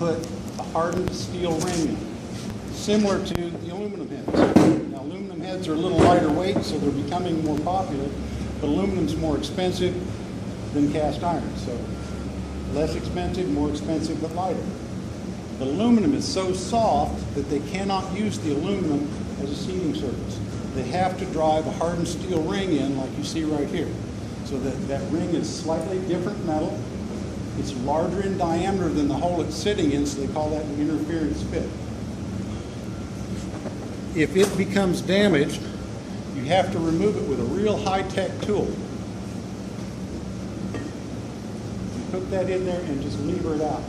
put a hardened steel ring in, similar to the aluminum heads. Now, aluminum heads are a little lighter weight, so they're becoming more popular, but aluminum's more expensive than cast iron. So less expensive, more expensive, but lighter. The aluminum is so soft that they cannot use the aluminum as a seating surface. They have to drive a hardened steel ring in like you see right here. So that ring is slightly different metal. It's larger in diameter than the hole it's sitting in, so they call that an interference fit. If it becomes damaged, you have to remove it with a real high-tech tool. You put that in there and just lever it out.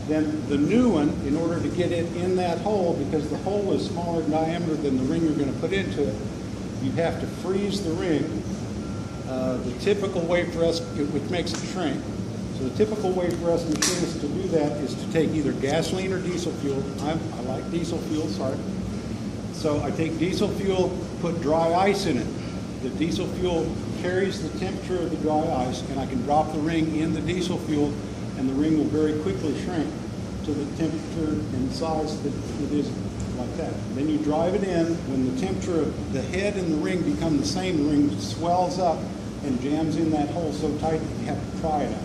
Then the new one, in order to get it in that hole, because the hole is smaller in diameter than the ring you're going to put into it, you have to freeze the ring. The typical way for us, which makes it shrink, so the typical way for us machinists to do that is to take either gasoline or diesel fuel. I like diesel fuel, sorry. So I take diesel fuel, put dry ice in it. The diesel fuel carries the temperature of the dry ice, and I can drop the ring in the diesel fuel, and the ring will very quickly shrink to the temperature and size that it is, like that. Then you drive it in. When the temperature of the head and the ring become the same, the ring swells up and jams in that hole so tight that you have to pry it out.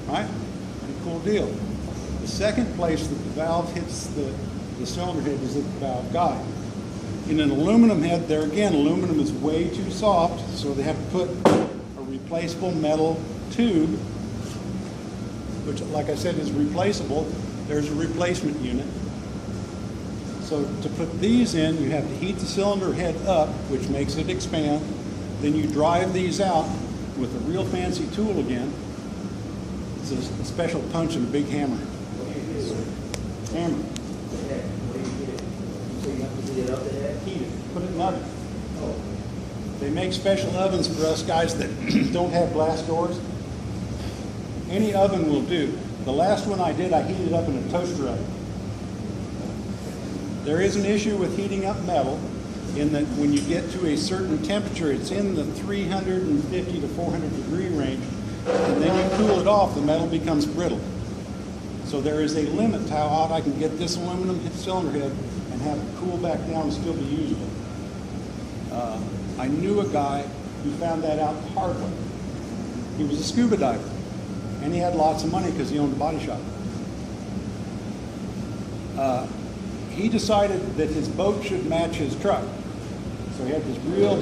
Right? Pretty cool deal. The second place that the valve hits the cylinder head is at the valve guide. In an aluminum head, there again, aluminum is way too soft, so they have to put a replaceable metal tube, which, like I said, is replaceable. There's a replacement unit. So to put these in, you have to heat the cylinder head up, which makes it expand. Then you drive these out with a real fancy tool again. It's a special punch and a big hammer. Hammer. So you have to heat it up to that? Heat it. Put it in an oven. They make special ovens for us guys that don't have glass doors. Any oven will do. The last one I did, I heated up in a toaster oven. There is an issue with heating up metal in that when you get to a certain temperature, it's in the 350 to 400 degree range, and then you cool it off, the metal becomes brittle. So there is a limit to how hot I can get this aluminum cylinder head and have it cool back down and still be usable. I knew a guy who found that out the hard way. He was a scuba diver, and he had lots of money because he owned a body shop. He decided that his boat should match his truck. So he had this real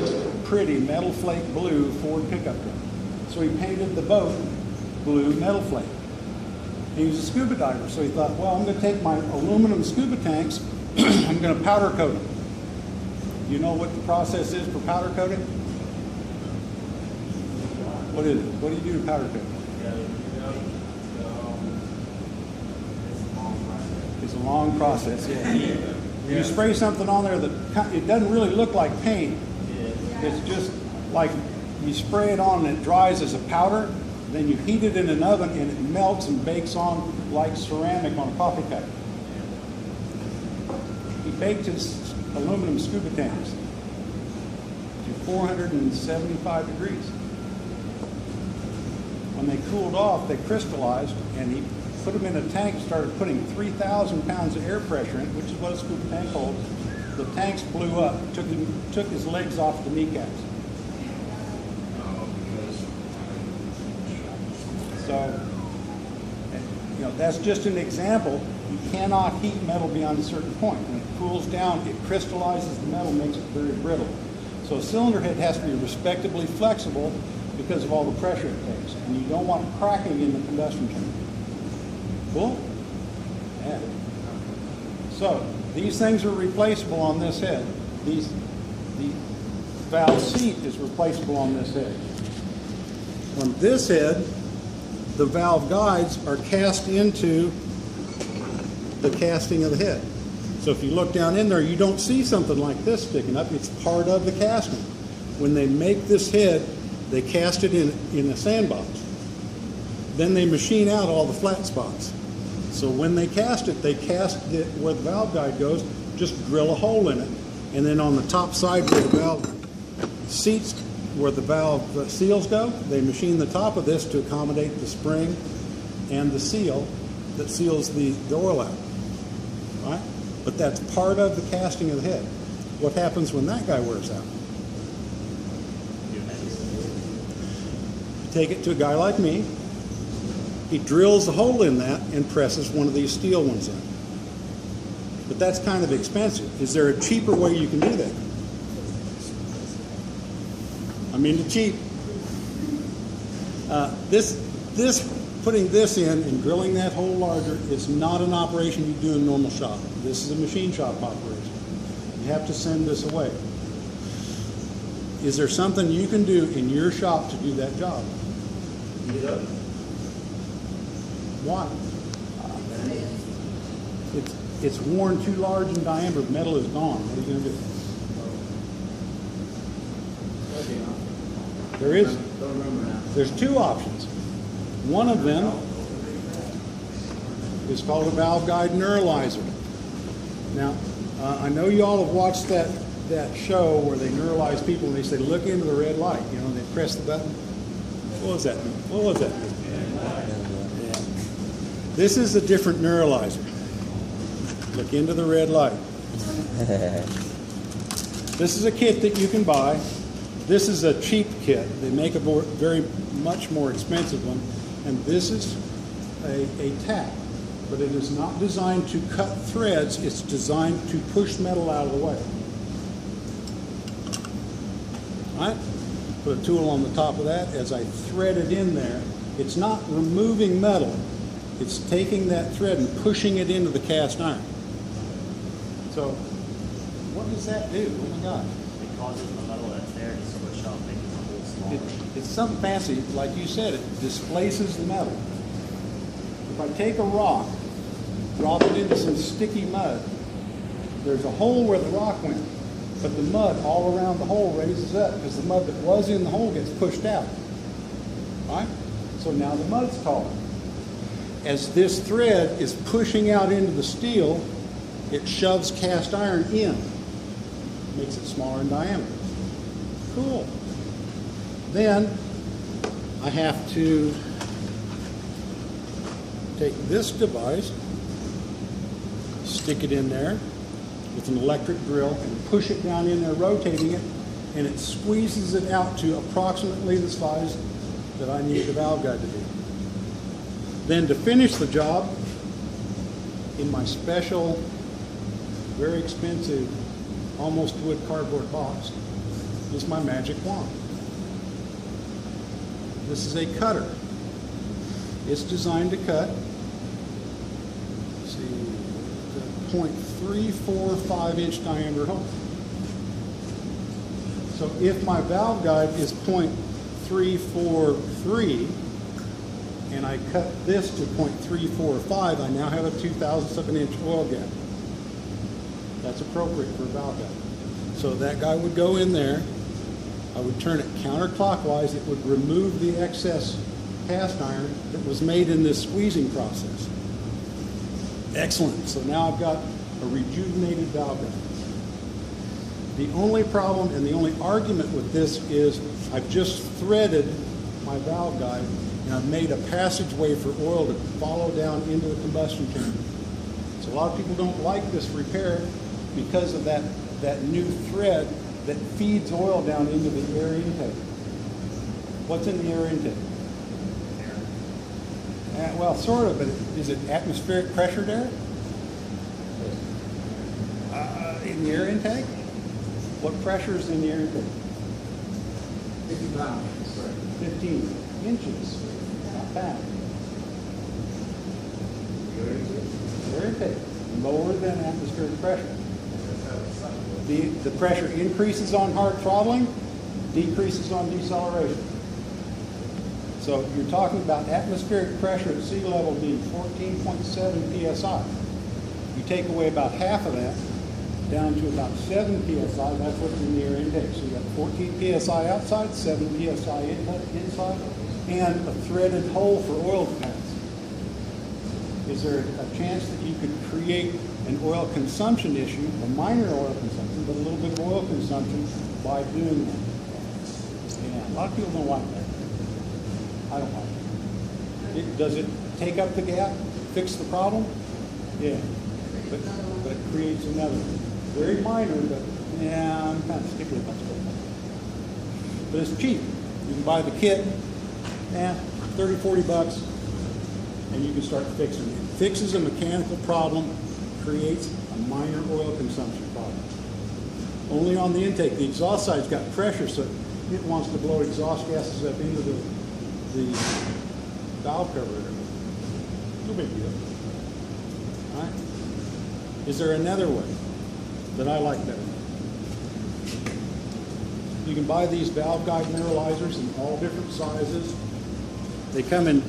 pretty metal flake blue Ford pickup truck. So he painted the boat blue metal flake. He was a scuba diver, so he thought, well, I'm going to take my aluminum scuba tanks, I'm going to powder coat them. You know what the process is for powder coating? What is it? What do you do to powder coat? It's a long process. Yeah. You spray something on there that it doesn't really look like paint. It's just like you spray it on and it dries as a powder. Then you heat it in an oven and it melts and bakes on like ceramic on a coffee cup. He baked his aluminum scuba tanks to 475 degrees. When they cooled off, they crystallized, and he put them in a tank, started putting 3,000 pounds of air pressure in, which is what a scuba tank holds. The tanks blew up, took his legs off the kneecaps. So, you know, that's just an example. You cannot heat metal beyond a certain point. When it cools down, it crystallizes the metal, makes it very brittle. So a cylinder head has to be respectably flexible because of all the pressure it takes. And you don't want cracking in the combustion chamber. Cool? Yeah. So these things are replaceable on this head. The valve seat is replaceable on this head. On this head, the valve guides are cast into the casting of the head. So if you look down in there, you don't see something like this sticking up. It's part of the casting. When they make this head, they cast it in a sandbox. Then they machine out all the flat spots. So when they cast it where the valve guide goes, just drill a hole in it. And then on the top side where the valve seats, where the valve seals go, they machine the top of this to accommodate the spring and the seal that seals the oil out, right? But that's part of the casting of the head. What happens when that guy wears out? You take it to a guy like me. He drills a hole in that and presses one of these steel ones in. But that's kind of expensive. Is there a cheaper way you can do that? I mean, the cheap. Putting this in and drilling that hole larger is not an operation you do in a normal shop. This is a machine shop operation. You have to send this away. Is there something you can do in your shop to do that job? Heat it up. Why? It's worn too large in diameter. Metal is gone. What are you going to do? There is. Don't remember now. There's two options. One of them is called a valve guide neuralizer. Now, I know you all have watched that show where they neuralize people and they say, look into the red light, you know, and they press the button. What was that? What was that? Yeah. This is a different neuralizer. Look into the red light. This is a kit that you can buy. This is a cheap kit. They make a very much more expensive one. And this is a tack, but it is not designed to cut threads. It's designed to push metal out of the way. All right? Put a tool on the top of that. As I thread it in there, it's not removing metal. It's taking that thread and pushing it into the cast iron. So, what does that do? Oh my gosh. It causes the metal that's there to squish up, making the hole smaller. It's something fancy, like you said, it displaces the metal. If I take a rock, drop it into some sticky mud, there's a hole where the rock went, but the mud all around the hole raises up because the mud that was in the hole gets pushed out. Right? So now the mud's taller. As this thread is pushing out into the steel, it shoves cast iron in, makes it smaller in diameter. Cool. Then I have to take this device, stick it in there with an electric drill and push it down in there, rotating it, and it squeezes it out to approximately the size that I need the valve guide to be. Then to finish the job, in my special, very expensive, almost wood cardboard box, is my magic wand. This is a cutter. It's designed to cut, let's see, the 0.345 inch diameter hole. So if my valve guide is 0.343 and I cut this to 0.345, I now have a 2/1000 of an inch oil gap. That's appropriate for a valve guide. So that guy would go in there. I would turn it counterclockwise. It would remove the excess cast iron that was made in this squeezing process. Excellent. So now I've got a rejuvenated valve guide. The only problem and the only argument with this is I've just threaded my valve guide and I've made a passageway for oil to follow down into the combustion chamber. So a lot of people don't like this repair because of that new thread that feeds oil down into the air intake. What's in the air intake? Well, sort of, but is it atmospheric pressured air? In the air intake? What pressure is in the air intake? 50 pounds. 15 inches, not pounds. Air intake, lower than atmospheric pressure. The pressure increases on hard throttling, decreases on deceleration. So you're talking about atmospheric pressure at sea level being 14.7 psi. You take away about half of that, down to about 7 psi, that's what's in the air intake. So you got 14 psi outside, 7 psi inside, and a threaded hole for oil to pass. Is there a chance that you could create an oil consumption issue, a minor oil consumption, but a little bit of oil consumption by doing that? Yeah, a lot of people don't like that. I don't like it. Does it take up the gap, fix the problem? Yeah. But it creates another one. Very minor, but yeah, I'm kind of stickler about stuff. But it's cheap. You can buy the kit, 30, 40 bucks, and you can start fixing it. It fixes a mechanical problem, creates a minor oil consumption problem. Only on the intake. The exhaust side's got pressure, so it wants to blow exhaust gases up into the valve cover area. No big deal. All right? Is there another way that I like better? You can buy these valve guide mineralizers in all different sizes. They come in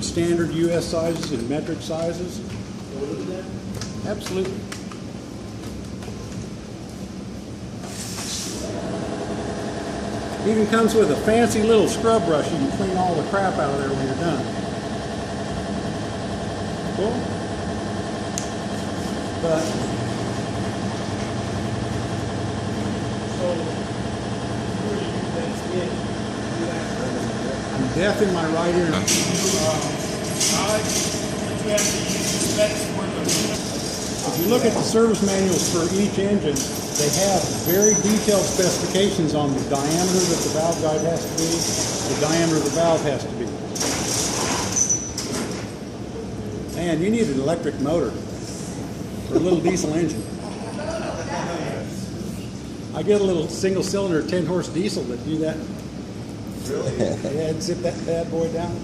standard US sizes and metric sizes. Absolutely. Even comes with a fancy little scrub brush. You can clean all the crap out of there when you're done. Cool? But, I'm deaf in my right ear. If you look at the service manuals for each engine, they have very detailed specifications on the diameter that the valve guide has to be, the diameter the valve has to be. Man, you need an electric motor for a little diesel engine. I get a little single cylinder 10 horse diesel that do that. Really? Yeah, and zip that bad boy down.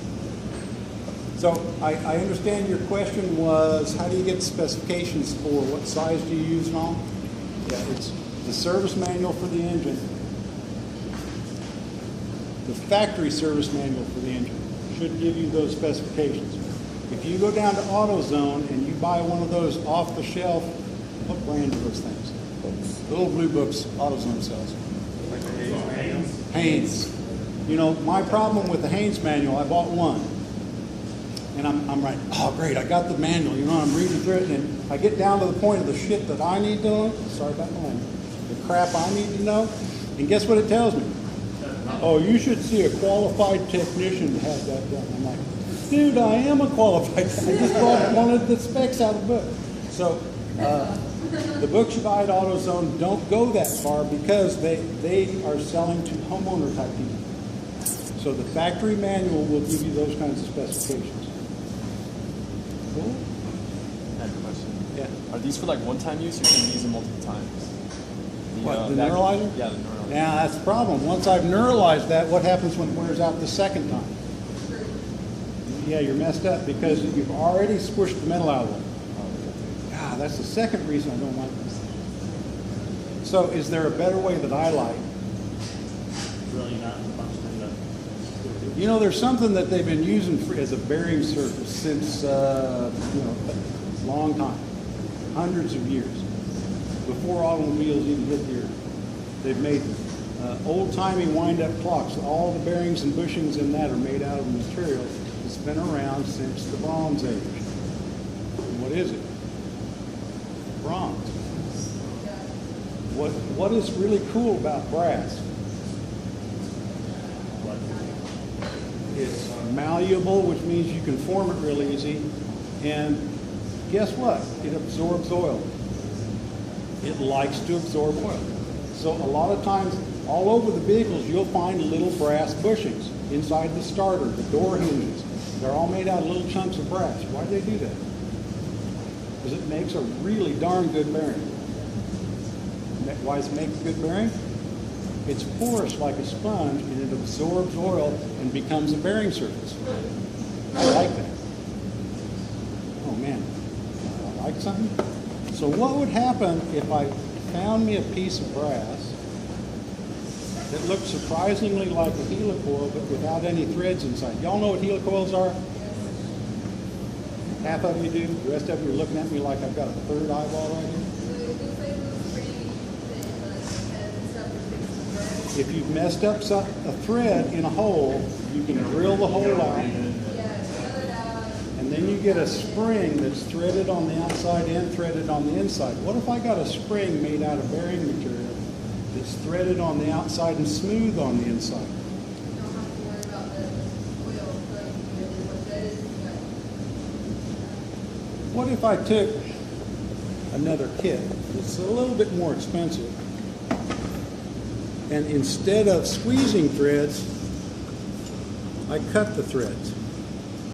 So I understand your question was, how do you get specifications for what size do you use and all? Yeah, it's the service manual for the engine, the factory service manual for the engine should give you those specifications. If you go down to AutoZone and you buy one of those off the shelf, what brand are those things? Little blue books AutoZone sells. Like the Haynes. Haynes. You know, my problem with the Haynes manual, I bought one. And I'm like, oh great, I got the manual, you know, I'm reading through it, and I get down to the point of the shit that I need to know, sorry about the language, the crap I need to know, and guess what it tells me? Oh, you should see a qualified technician to have that done. I'm like, dude, I am a qualified, I just bought one of the specs out of the book. So, the books you buy at AutoZone don't go that far because they are selling to homeowner type people. So the factory manual will give you those kinds of specifications. Cool? I have a question. Yeah. Are these for like one-time use, or can you use them multiple times? What, the vacuum- neuralizer? Yeah, the neuralizer. Now, that's the problem. Once I've neuralized that, what happens when it wears out the second time? Yeah, you're messed up because you've already squished the metal out of it. God, that's the second reason I don't like this. So is there a better way that I like? Really not functioning, but You know, there's something that they've been using as a bearing surface since, a long time, hundreds of years, before automobiles even hit the earth. They've made old-timey wind-up clocks. All the bearings and bushings in that are made out of material that's been around since the Bronze Age. And what is it? Bronze. What is really cool about brass? It's malleable, which means you can form it real easy. And guess what? It absorbs oil. It likes to absorb oil. So a lot of times, all over the vehicles, you'll find little brass bushings inside the starter, the door hinges. They're all made out of little chunks of brass. Why do they do that? Because it makes a really darn good bearing. Why does it make a good bearing? It's porous like a sponge, and it absorbs oil and becomes a bearing surface. I like that. Oh man, I like something. So what would happen if I found me a piece of brass that looked surprisingly like a helicoil, but without any threads inside? Y'all know what helicoils are? Half of you do. The rest of you are looking at me like I've got a third eyeball right here. If you've messed up a thread in a hole, you can drill the hole out, and then you get a spring that's threaded on the outside and threaded on the inside. What if I got a spring made out of bearing material that's threaded on the outside and smooth on the inside? What if I took another kit that's a little bit more expensive, and instead of squeezing threads, I cut the threads?